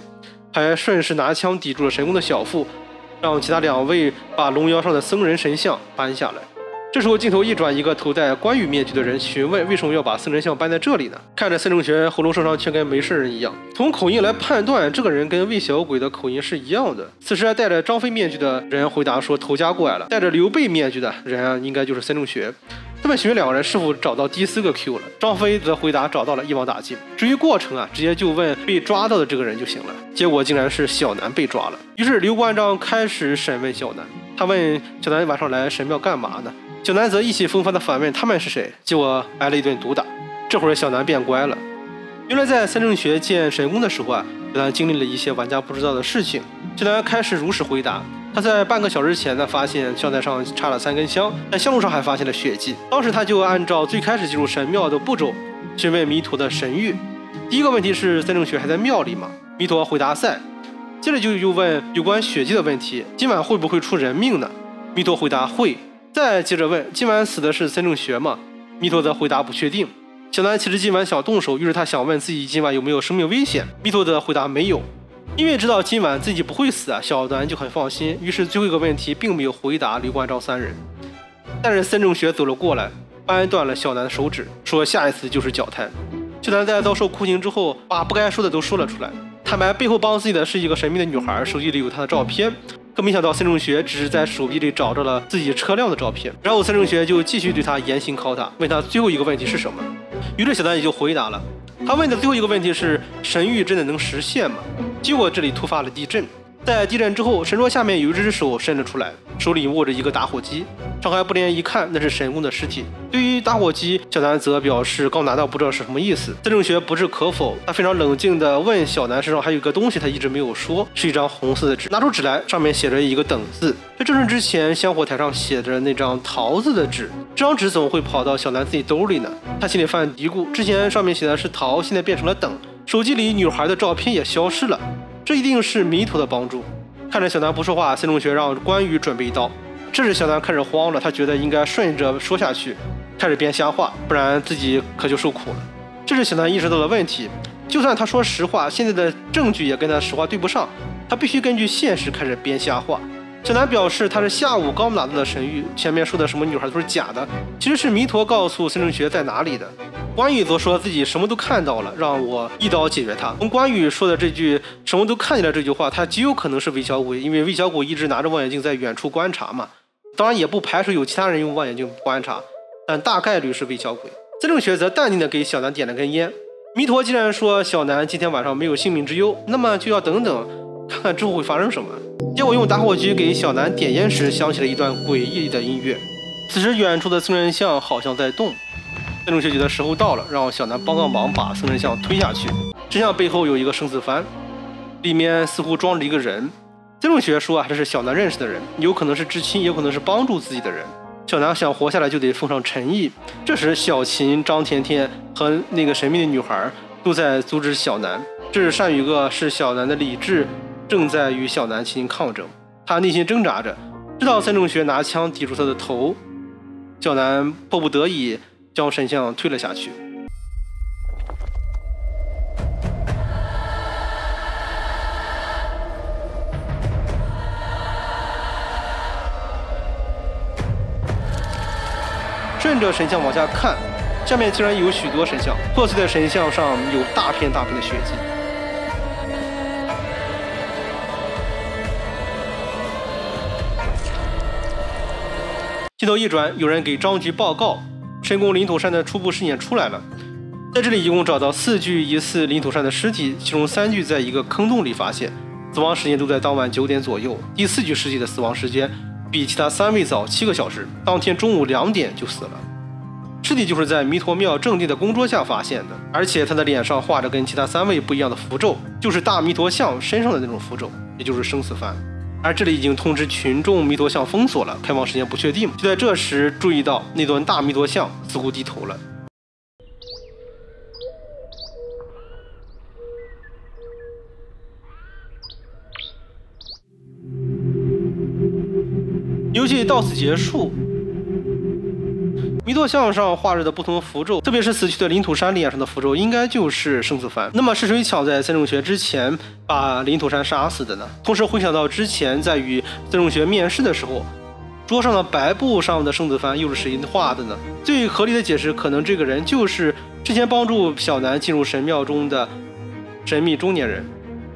[SPEAKER 2] 还顺势拿枪抵住了神功的小腹，让其他2位把龙腰上的僧人神像搬下来。这时候镜头一转，一个头戴关羽面具的人询问为什么要把僧人像搬在这里呢？看着孙正学喉咙受伤却跟没事人一样，从口音来判断，这个人跟魏小鬼的口音是一样的。此时戴着张飞面具的人回答说头家过来了，戴着刘备面具的人应该就是孙正学。他们询问2个人是否找到第4个 Q 了，张飞则回答找到了，一网打尽。至于过程直接就问被抓到的这个人就行了，结果竟然是小南被抓了。于是刘关张开始审问小南，他问小南晚上来神庙干嘛呢？小南则意气风发地反问他们是谁，结果挨了一顿毒打。这会儿小南变乖了，原来在孙正学见神功的时候小南经历了一些玩家不知道的事情。小南开始如实回答，他在半个小时前发现香台上插了3根香，在香炉上还发现了血迹。当时他就按照最开始进入神庙的步骤询问弥陀的神谕。第一个问题是孙正学还在庙里吗？弥陀回答在。接着就问有关血迹的问题，今晚会不会出人命呢？弥陀回答会。再接着问今晚死的是孙正学吗？弥陀则回答不确定。小南其实今晚想动手，于是他想问自己今晚有没有生命危险，弥陀则回答没有。因为知道今晚自己不会死小南就很放心，于是最后一个问题并没有回答刘关张3人。但是孙正学走了过来，掰断了小南的手指，说下一次就是脚瘫。小南在遭受酷刑之后，把不该说的都说了出来，坦白背后帮自己的是一个神秘的女孩，手机里有她的照片。可没想到孙正学只是在手机里找着了自己车辆的照片，然后孙正学就继续对他严刑拷打，问他最后一个问题是什么。于是小南也就回答了，他问的最后一个问题是神谕真的能实现吗？结果这里突发了地震，在地震之后，神桌下面有一只手伸了出来，手里握着一个打火机。上海不连一看，那是神功的尸体。对于打火机，小南则表示刚拿到不知道是什么意思。孙正学不置可否，他非常冷静地问小南身上还有一个东西他一直没有说，是一张红色的纸。拿出纸来，上面写着一个等字，这正是之前香火台上写着那张桃子的纸。这张纸怎么会跑到小南自己兜里呢？他心里犯嘀咕，之前上面写的是桃，现在变成了等，手机里女孩的照片也消失了，这一定是弥陀的帮助。看着小南不说话，孙正学让关羽准备一刀。这时小南开始慌了，他觉得应该顺着说下去，开始编瞎话，不然自己可就受苦了。这时小南意识到了问题，就算他说实话，现在的证据也跟他实话对不上，他必须根据现实开始编瞎话。小南表示他是下午刚拿到的神谕，前面说的什么女孩都是假的，其实是弥陀告诉孙正学在哪里的。关羽则说自己什么都看到了，让我一刀解决他。从关羽说的这句什么都看见了这句话，他极有可能是魏小鬼，因为魏小鬼一直拿着望远镜在远处观察嘛。当然也不排除有其他人用望远镜观察，但大概率是魏小鬼。孙正学则淡定地给小南点了根烟。弥陀既然说小南今天晚上没有性命之忧，那么就要等等看看之后会发生什么。结果用打火机给小南点烟时，响起了一段诡异的音乐。此时远处的僧人像好像在动，孙正学觉得时候到了，让小南帮个忙把僧人像推下去。真相背后有一个生死幡，里面似乎装着一个人。孙正学说这是小南认识的人，有可能是至亲，也有可能是帮助自己的人。小南想活下来就得奉上诚意。这时小琴、张甜甜和那个神秘的女孩都在阻止小南。这是单于哥是小南的理智正在与小南进行抗争，他内心挣扎着，直到三正学拿枪抵住他的头，小南迫不得已将神像推了下去。顺着神像往下看，下面竟然有许多神像，破碎的神像上有大片大片的血迹。镜头一转，有人给张局报告，神宫领土山的初步尸检出来了。在这里一共找到4具疑似领土山的尸体，其中3具在一个坑洞里发现，死亡时间都在当晚9点左右。第4具尸体的死亡时间比其他3位早7个小时，当天中午2点就死了。尸体就是在弥陀庙正殿的供桌下发现的，而且他的脸上画着跟其他3位不一样的符咒，就是大弥陀像身上的那种符咒，也就是生死幡。而这里已经通知群众弥陀像封锁了，开放时间不确定。就在这时，注意到那尊大弥陀像似乎低头了。游戏到此结束。弥陀像上画着的不同符咒，特别是死去的领土山脸上的符咒，应该就是生死幡。那么是谁抢在三正学之前把领土山杀死的呢？同时回想到之前在与三正学面试的时候，桌上的白布上的生死幡又是谁画的呢？最合理的解释，可能这个人就是之前帮助小南进入神庙中的神秘中年人。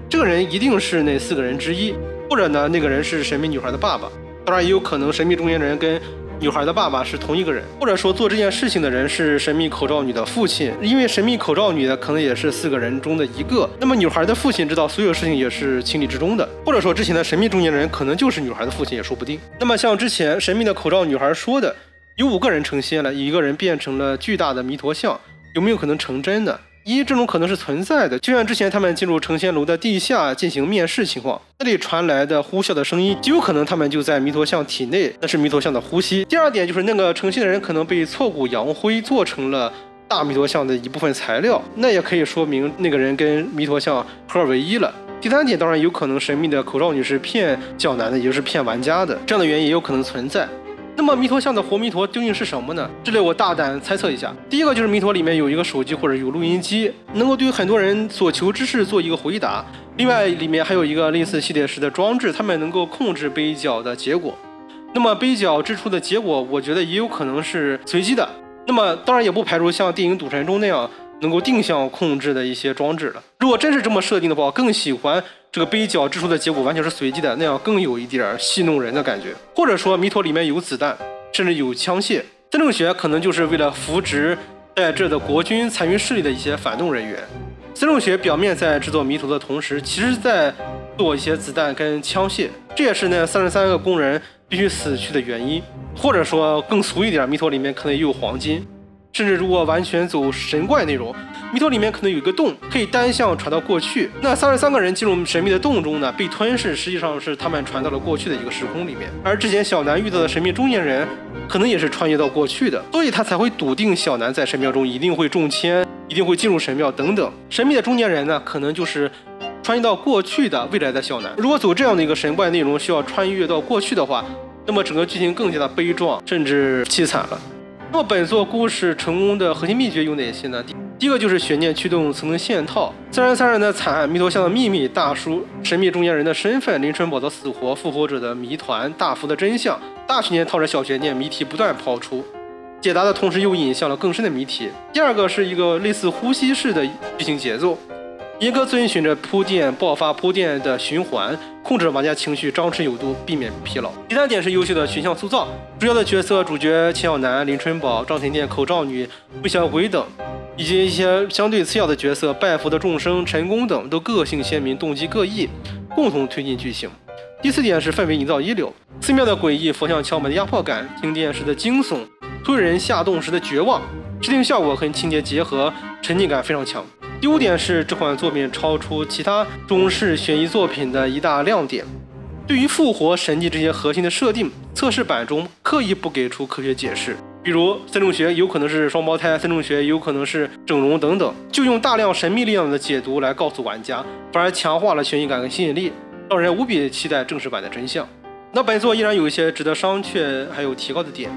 [SPEAKER 2] 这个人一定是那4个人之一，或者呢，那个人是神秘女孩的爸爸。当然，也有可能神秘中年人跟女孩的爸爸是同一个人，或者说做这件事情的人是神秘口罩女的父亲，因为神秘口罩女的可能也是4个人中的一个。那么女孩的父亲知道所有事情也是情理之中的，或者说之前的神秘中年人可能就是女孩的父亲也说不定。那么像之前神秘的口罩女孩说的，有5个人成仙了，1个人变成了巨大的弥陀像，有没有可能成真呢？这种可能是存在的，就像之前他们进入成仙楼的地下进行面试情况，那里传来的呼啸的声音，极有可能他们就在弥陀像体内，那是弥陀像的呼吸。第二点就是那个成仙的人可能被挫骨扬灰做成了大弥陀像的一部分材料，那也可以说明那个人跟弥陀像合二为一了。第3点，当然有可能神秘的口罩女是骗较难的，也就是骗玩家的，这样的原因也有可能存在。那么弥陀像的活弥陀究竟是什么呢？这里我大胆猜测一下，第一个就是弥陀里面有一个手机或者有录音机，能够对很多人所求之事做一个回答。另外里面还有一个类似系列式的装置，他们能够控制杯角的结果。那么杯角掷出的结果，我觉得也有可能是随机的。那么当然也不排除像电影《赌神》中那样能够定向控制的一些装置了。如果真是这么设定的话，我更喜欢这个杯角掷出的结果完全是随机的，那样更有一点戏弄人的感觉。或者说弥陀里面有子弹，甚至有枪械，三正学可能就是为了扶植在这的国军残余势力的一些反动人员。三正学表面在制作弥陀的同时，其实在做一些子弹跟枪械，这也是那33个工人必须死去的原因。或者说更俗一点，弥陀里面可能也有黄金。甚至如果完全走神怪内容，弥陀里面可能有一个洞，可以单向传到过去。那33个人进入神秘的洞中呢，被吞噬，实际上是他们传到了过去的一个时空里面。而之前小南遇到的神秘中年人，可能也是穿越到过去的，所以他才会笃定小南在神庙中一定会中签，一定会进入神庙等等。神秘的中年人呢，可能就是穿越到过去的未来的小南。如果走这样的一个神怪内容，需要穿越到过去的话，那么整个剧情更加的悲壮，甚至凄惨了。那么本作故事成功的核心秘诀有哪些呢？第一个就是悬念驱动层层线套，33人的惨案、弥陀像的秘密、大叔、神秘中年人的身份、林春宝的死活、复活者的谜团、大幅的真相，大悬念套着小悬念，谜题不断抛出，解答的同时又引向了更深的谜题。第二个是一个类似呼吸式的剧情节奏，严格遵循着铺垫、爆发、铺垫的循环，控制玩家情绪，张弛有度，避免疲劳。第3点是优秀的群像塑造，主要的角色主角钱小南、林春宝、张甜甜、口罩女、魏小鬼等，以及一些相对次要的角色拜佛的众生、陈宫等，都个性鲜明，动机各异，共同推进剧情。第4点是氛围营造一流，寺庙的诡异、佛像敲门的压迫感、停电时的惊悚、推人下洞时的绝望，视听效果和情节结合，沉浸感非常强。第5点是这款作品超出其他中式悬疑作品的一大亮点，对于复活、神迹这些核心的设定，测试版中刻意不给出科学解释，比如森中学有可能是双胞胎，森中学有可能是整容等等，就用大量神秘力量的解读来告诉玩家，反而强化了悬疑感跟吸引力，让人无比期待正式版的真相。那本作依然有一些值得商榷还有提高的点，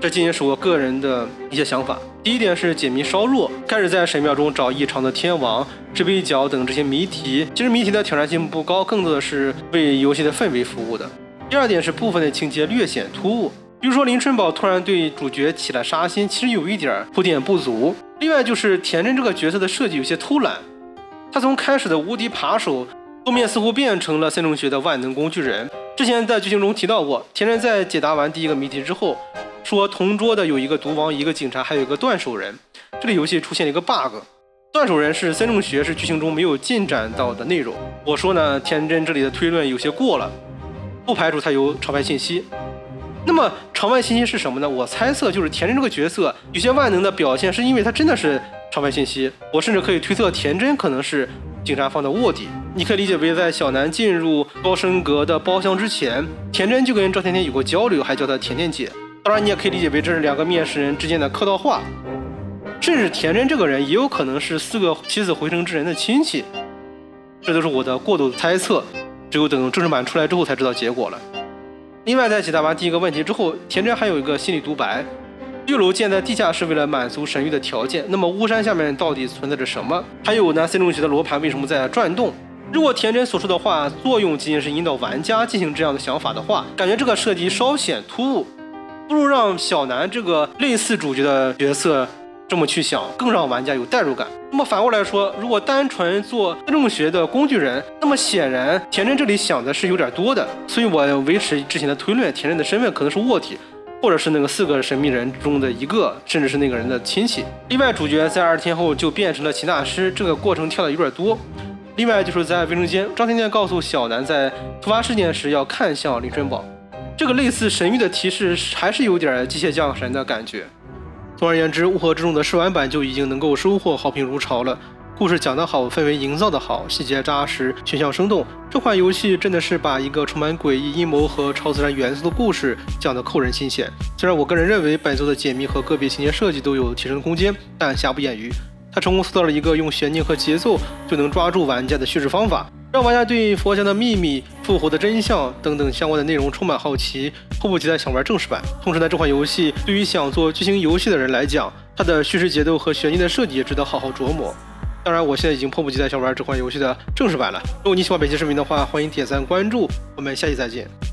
[SPEAKER 2] 这仅仅是我个人的一些想法。第一点是解谜稍弱，开始在神庙中找异常的天王、指北角等这些谜题，其实谜题的挑战性不高，更多的是为游戏的氛围服务的。第二点是部分的情节略显突兀，比如说林春宝突然对主角起了杀心，其实有一点铺垫不足。另外就是田真这个角色的设计有些偷懒，他从开始的无敌扒手，后面似乎变成了森中学的万能工具人。之前在剧情中提到过，田真在解答完第一个谜题之后说，同桌的有一个毒王，一个警察，还有一个断手人。这个游戏出现了一个 bug， 断手人是森中学，是剧情中没有进展到的内容。我说呢，田真这里的推论有些过了，不排除他有场外信息。那么场外信息是什么呢？我猜测就是田真这个角色有些万能的表现是因为他真的是场外信息，我甚至可以推测田真可能是警察方的卧底。你可以理解为在小南进入高升阁的包厢之前，田真就跟赵甜甜有过交流，还叫她甜甜姐。当然你也可以理解为这是两个面试人之间的客套话，甚至田真这个人也有可能是4个起死回生之人的亲戚，这都是我的过度猜测，只有等正式版出来之后才知道结果了。另外在解答完第一个问题之后，田真还有一个心理独白，六楼建在地下是为了满足神域的条件，那么巫山下面到底存在着什么？还有呢，森中学的罗盘为什么在转动？如果田真所说的话作用仅仅是引导玩家进行这样的想法的话，感觉这个设计稍显突兀，不如让小南这个类似主角的角色这么去想，更让玩家有代入感。那么反过来说，如果单纯做森中学的工具人，那么显然田真这里想的是有点多的，所以我维持之前的推论，田真的身份可能是卧底，或者是那个4个神秘人中的一个，甚至是那个人的亲戚。另外主角在2天后就变成了齐纳师，这个过程跳的有点多。另外就是在卫生间，张甜甜告诉小南在突发事件时要看向林春宝，这个类似神域的提示还是有点机械降神的感觉。总而言之，乌合之众的试玩版就已经能够收获好评如潮了，故事讲得好，氛围营造得好，细节扎实，选项生动。这款游戏真的是把一个充满诡异阴谋和超自然元素的故事讲得扣人心弦。虽然我个人认为本作的解谜和个别情节设计都有提升空间，但瑕不掩瑜，它成功塑造了一个用悬念和节奏就能抓住玩家的叙事方法，让玩家对佛像的秘密、复活的真相等等相关的内容充满好奇，迫不及待想玩正式版。同时呢，这款游戏对于想做剧情游戏的人来讲，它的叙事节奏和悬念的设计也值得好好琢磨。当然，我现在已经迫不及待想玩这款游戏的正式版了。如果你喜欢本期视频的话，欢迎点赞关注，我们下期再见。